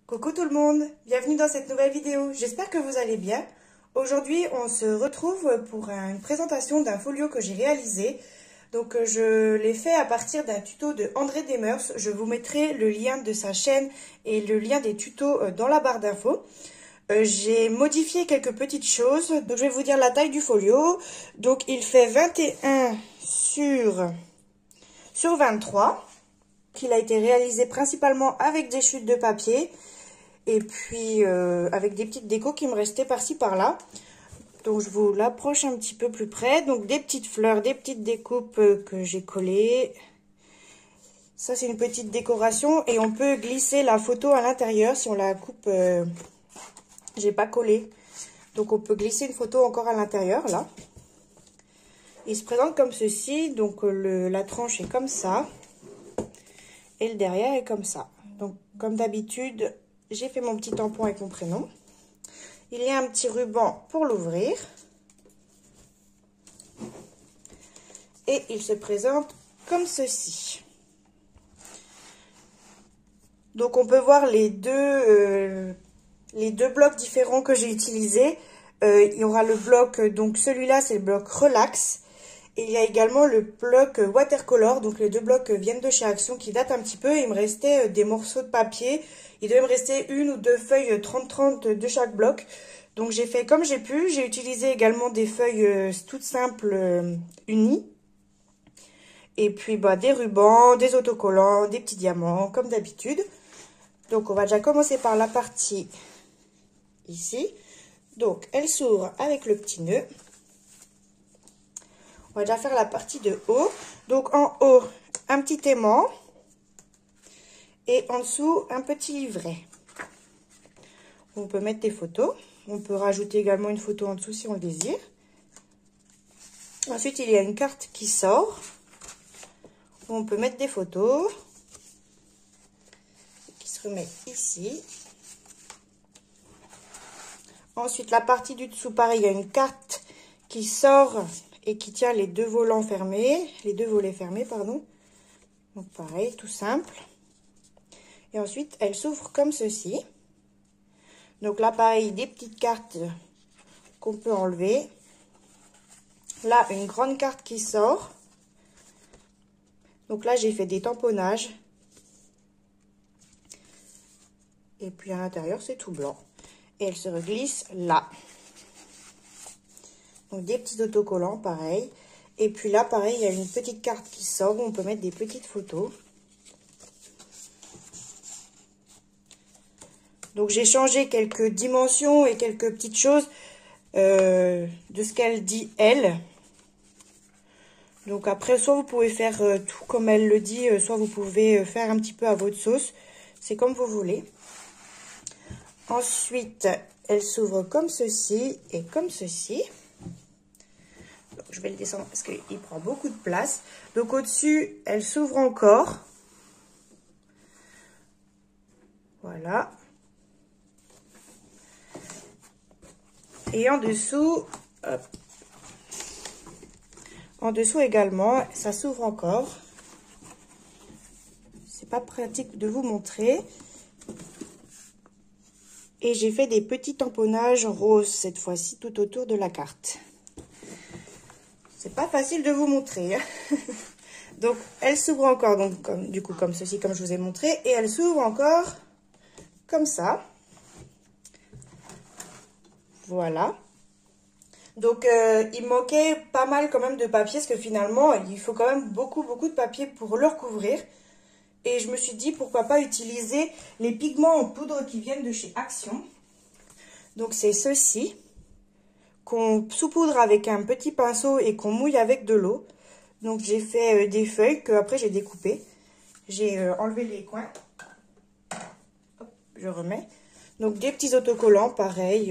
Coucou tout le monde, bienvenue dans cette nouvelle vidéo, j'espère que vous allez bien. Aujourd'hui on se retrouve pour une présentation d'un folio que j'ai réalisé. Donc je l'ai fait à partir d'un tuto de André Demers. Je vous mettrai le lien de sa chaîne et le lien des tutos dans la barre d'infos. J'ai modifié quelques petites choses, donc je vais vous dire la taille du folio. Donc il fait 21 sur 23. Il a été réalisé principalement avec des chutes de papier et puis avec des petites décos qui me restaient par-ci par-là. Donc je vous l'approche un petit peu plus près. Donc des petites fleurs, des petites découpes que j'ai collées. Ça c'est une petite décoration et on peut glisser la photo à l'intérieur si on la coupe. J'ai pas collé. Donc on peut glisser une photo encore à l'intérieur là. Il se présente comme ceci. Donc la tranche est comme ça. Et le derrière est comme ça. Donc, comme d'habitude, j'ai fait mon petit tampon avec mon prénom. Il y a un petit ruban pour l'ouvrir. Et il se présente comme ceci. Donc, on peut voir les deux blocs différents que j'ai utilisés. Il y aura le bloc, donc celui-là, c'est le bloc Relax. Et il y a également le bloc watercolor, donc les deux blocs viennent de chez Action qui datent un petit peu. Il me restait des morceaux de papier. Il devait me rester une ou deux feuilles 30-30 de chaque bloc. Donc j'ai fait comme j'ai pu. J'ai utilisé également des feuilles toutes simples unies. Et puis des rubans, des autocollants, des petits diamants comme d'habitude. Donc on va déjà commencer par la partie ici. Donc elle s'ouvre avec le petit nœud. On va déjà faire la partie de haut. Donc en haut, un petit aimant. Et en dessous, un petit livret. On peut mettre des photos. On peut rajouter également une photo en dessous si on le désire. Ensuite, il y a une carte qui sort. On peut mettre des photos. Qui se remet ici. Ensuite, la partie du dessous, pareil, il y a une carte qui sort et qui tient les deux volets fermés. Pardon. Donc pareil, tout simple. Et ensuite, elle s'ouvre comme ceci. Donc là, pareil, des petites cartes qu'on peut enlever. Là, une grande carte qui sort. Donc là, j'ai fait des tamponnages. Et puis à l'intérieur, c'est tout blanc. Et elle se reglisse là. Donc des petits autocollants, pareil. Et puis là, pareil, il y a une petite carte qui sort où on peut mettre des petites photos. Donc j'ai changé quelques dimensions et quelques petites choses de ce qu'elle dit elle. Donc après, soit vous pouvez faire tout comme elle le dit, soit vous pouvez faire un petit peu à votre sauce. C'est comme vous voulez. Ensuite, elle s'ouvre comme ceci et comme ceci. Donc, je vais le descendre parce qu'il prend beaucoup de place. Donc au-dessus, elle s'ouvre encore. Voilà. Et en dessous, hop. En dessous également, ça s'ouvre encore. C'est pas pratique de vous montrer. Et j'ai fait des petits tamponnages roses cette fois-ci tout autour de la carte. C'est pas facile de vous montrer. Hein. Donc elle s'ouvre encore donc comme ceci, comme je vous ai montré, et elle s'ouvre encore comme ça. Voilà. Donc il manquait pas mal quand même de papier, parce que finalement il faut quand même beaucoup de papier pour le recouvrir. Et je me suis dit pourquoi pas utiliser les pigments en poudre qui viennent de chez Action. Donc c'est ceux-ci qu'on saupoudre avec un petit pinceau et qu'on mouille avec de l'eau. Donc j'ai fait des feuilles que après j'ai découpées. J'ai enlevé les coins. Hop, je remets. Donc des petits autocollants, pareil,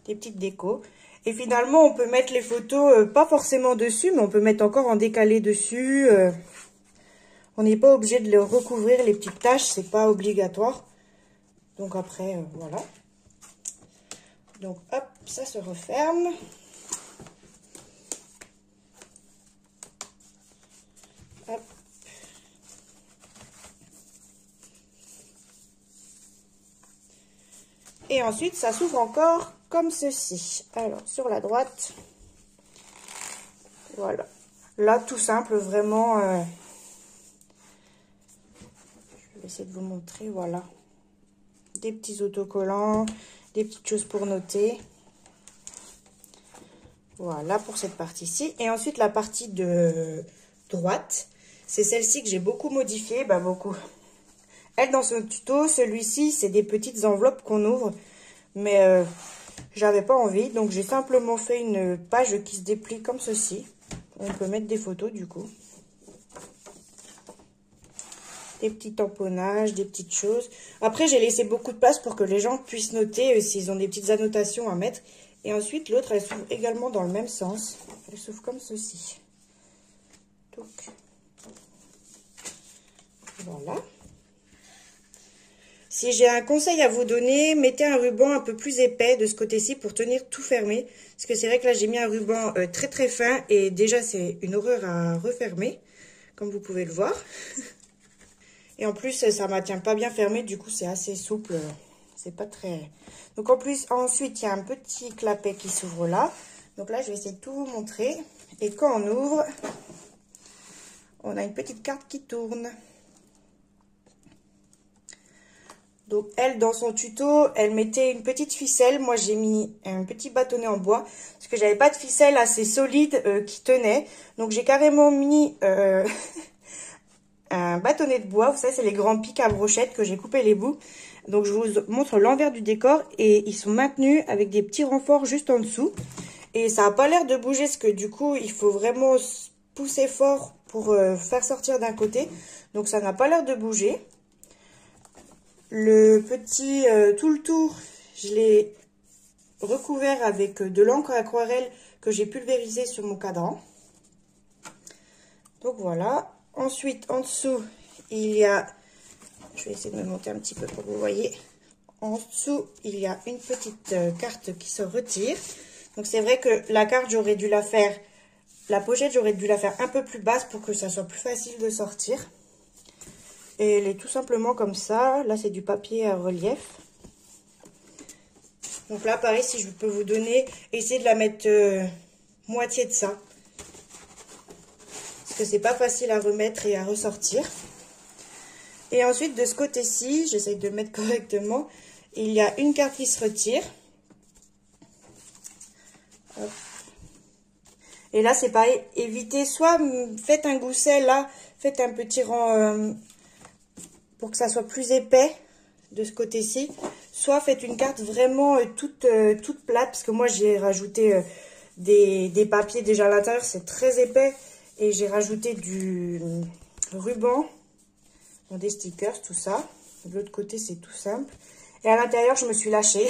des petites décos. Et finalement on peut mettre les photos, pas forcément dessus, mais on peut mettre encore en décalé dessus. On n'est pas obligé de les recouvrir, les petites taches, c'est pas obligatoire. Donc après, voilà. Donc hop, ça se referme. Hop. Et ensuite, ça s'ouvre encore comme ceci. Alors, sur la droite, voilà. Là, tout simple, vraiment. Je vais essayer de vous montrer, voilà. Des petits autocollants, des petites choses pour noter. Voilà pour cette partie-ci. Et ensuite, la partie de droite, c'est celle-ci que j'ai beaucoup modifiée, beaucoup. Elle, dans son tuto, celui-ci, c'est des petites enveloppes qu'on ouvre. Mais j'avais pas envie, donc j'ai simplement fait une page qui se déplie comme ceci. On peut mettre des photos, du coup. Des petits tamponnages, des petites choses. Après, j'ai laissé beaucoup de place pour que les gens puissent noter s'ils ont des petites annotations à mettre. Et ensuite, l'autre, elle s'ouvre également dans le même sens. Elle s'ouvre comme ceci. Donc, voilà. Si j'ai un conseil à vous donner, mettez un ruban un peu plus épais de ce côté-ci pour tenir tout fermé. Parce que c'est vrai que là, j'ai mis un ruban très très fin et déjà, c'est une horreur à refermer, comme vous pouvez le voir. Et en plus, ça ne maintient pas bien fermé, du coup, c'est assez souple. C'est pas très... Donc, en plus, ensuite, il y a un petit clapet qui s'ouvre là. Donc là, je vais essayer de tout vous montrer. Et quand on ouvre, on a une petite carte qui tourne. Donc, elle, dans son tuto, elle mettait une petite ficelle. Moi, j'ai mis un petit bâtonnet en bois. Parce que j'avais pas de ficelle assez solide qui tenait. Donc, j'ai carrément mis un bâtonnet de bois. Vous savez, c'est les grands pics à brochettes que j'ai coupé les bouts. Donc, je vous montre l'envers du décor. Et ils sont maintenus avec des petits renforts juste en dessous. Et ça n'a pas l'air de bouger. Parce que du coup, il faut vraiment pousser fort pour faire sortir d'un côté. Donc, ça n'a pas l'air de bouger. Le petit tout le tour, je l'ai recouvert avec de l'encre aquarelle que j'ai pulvérisée sur mon cadran. Donc voilà. Ensuite, en dessous, il y a... Je vais essayer de me monter un petit peu pour que vous voyez. En dessous, il y a une petite carte qui se retire. Donc c'est vrai que la carte, j'aurais dû la faire... La pochette, j'aurais dû la faire un peu plus basse pour que ça soit plus facile de sortir. Et elle est tout simplement comme ça. Là, c'est du papier à relief. Donc là, pareil, si je peux vous donner, essayez de la mettre moitié de ça. Parce que c'est pas facile à remettre et à ressortir. Et ensuite, de ce côté-ci, j'essaye de mettre correctement, il y a une carte qui se retire. Hop. Et là, c'est pareil, évitez, soit faites un gousset là, faites un petit rang... pour que ça soit plus épais de ce côté-ci, soit faites une carte vraiment toute plate, parce que moi j'ai rajouté des papiers déjà à l'intérieur, c'est très épais, et j'ai rajouté du ruban, des stickers, tout ça. De l'autre côté, c'est tout simple. Et à l'intérieur, je me suis lâchée.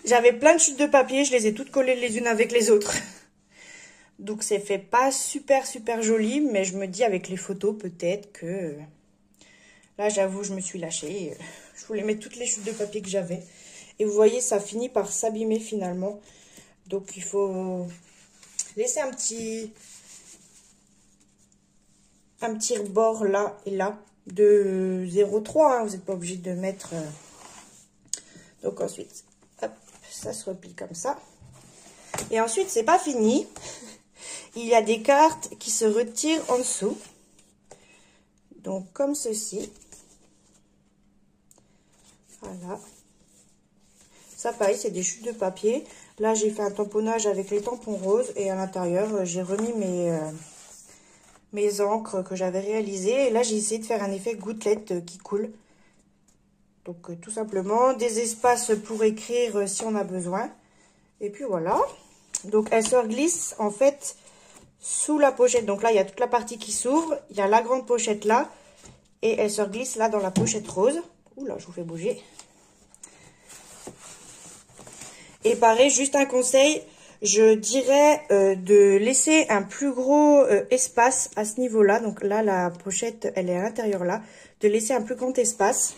J'avais plein de chutes de papier, je les ai toutes collées les unes avec les autres. Donc c'est fait pas super joli, mais je me dis avec les photos peut-être que... Là, j'avoue, je me suis lâchée. Je voulais mettre toutes les chutes de papier que j'avais. Et vous voyez, ça finit par s'abîmer finalement. Donc, il faut laisser un petit rebord là et là de 0,3. Hein. Vous n'êtes pas obligé de mettre... Donc, ensuite, hop, ça se replie comme ça. Et ensuite, c'est pas fini. Il y a des cartes qui se retirent en dessous. Donc, comme ceci. Voilà. Ça, pareil, c'est des chutes de papier. Là, j'ai fait un tamponnage avec les tampons roses. Et à l'intérieur, j'ai remis mes encres que j'avais réalisées. Et là, j'ai essayé de faire un effet gouttelette qui coule. Donc, tout simplement, des espaces pour écrire si on a besoin. Et puis, voilà. Donc, elle se reglisse, en fait, sous la pochette. Donc là, il y a toute la partie qui s'ouvre. Il y a la grande pochette là. Et elle se reglisse là dans la pochette rose. Oula, je vous fais bouger. Et pareil, juste un conseil, je dirais de laisser un plus gros espace à ce niveau-là. Donc là, la pochette, elle est à l'intérieur là. De laisser un plus grand espace.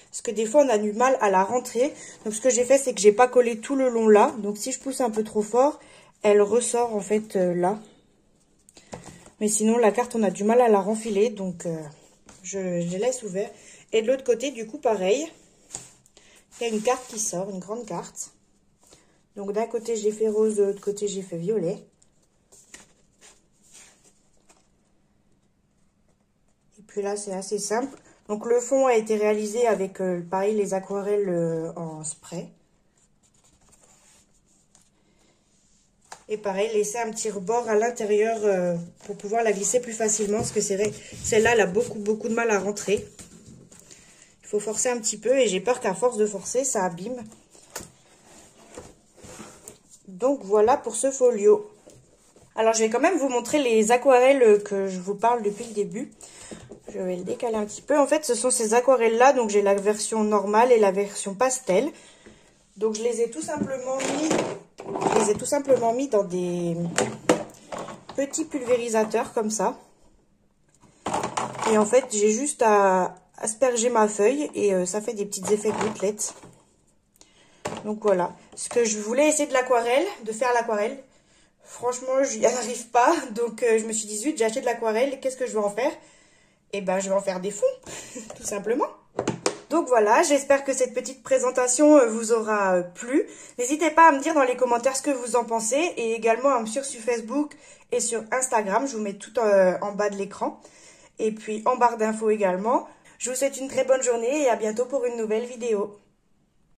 Parce que des fois, on a du mal à la rentrer. Donc ce que j'ai fait, c'est que j'ai pas collé tout le long là. Donc si je pousse un peu trop fort, elle ressort en fait là. Mais sinon, la carte, on a du mal à la renfiler. Donc je laisse ouvert. Et de l'autre côté, du coup, pareil. Il y a une carte qui sort, une grande carte. Donc d'un côté j'ai fait rose, de l'autre côté j'ai fait violet. Et puis là c'est assez simple. Donc le fond a été réalisé avec pareil les aquarelles en spray. Et pareil, laisser un petit rebord à l'intérieur pour pouvoir la glisser plus facilement. Parce que c'est vrai, celle-là, elle a beaucoup de mal à rentrer. Il faut forcer un petit peu et j'ai peur qu'à force de forcer, ça abîme. Donc voilà pour ce folio. Alors je vais quand même vous montrer les aquarelles que je vous parle depuis le début. Je vais le décaler un petit peu. En fait, ce sont ces aquarelles-là. Donc j'ai la version normale et la version pastel. Donc je les ai tout simplement mis dans des petits pulvérisateurs comme ça. Et en fait, j'ai juste à asperger ma feuille et ça fait des petits effets gouttelettes. Donc voilà. Ce que je voulais essayer de faire l'aquarelle. Franchement, je n'y arrive pas. Donc je me suis dit, zut, j'ai acheté de l'aquarelle. Qu'est-ce que je vais en faire? Eh ben, je vais en faire des fonds, tout simplement. Donc voilà, j'espère que cette petite présentation vous aura plu. N'hésitez pas à me dire dans les commentaires ce que vous en pensez et également à me suivre sur Facebook et sur Instagram. Je vous mets tout en bas de l'écran et puis en barre d'infos également. Je vous souhaite une très bonne journée et à bientôt pour une nouvelle vidéo.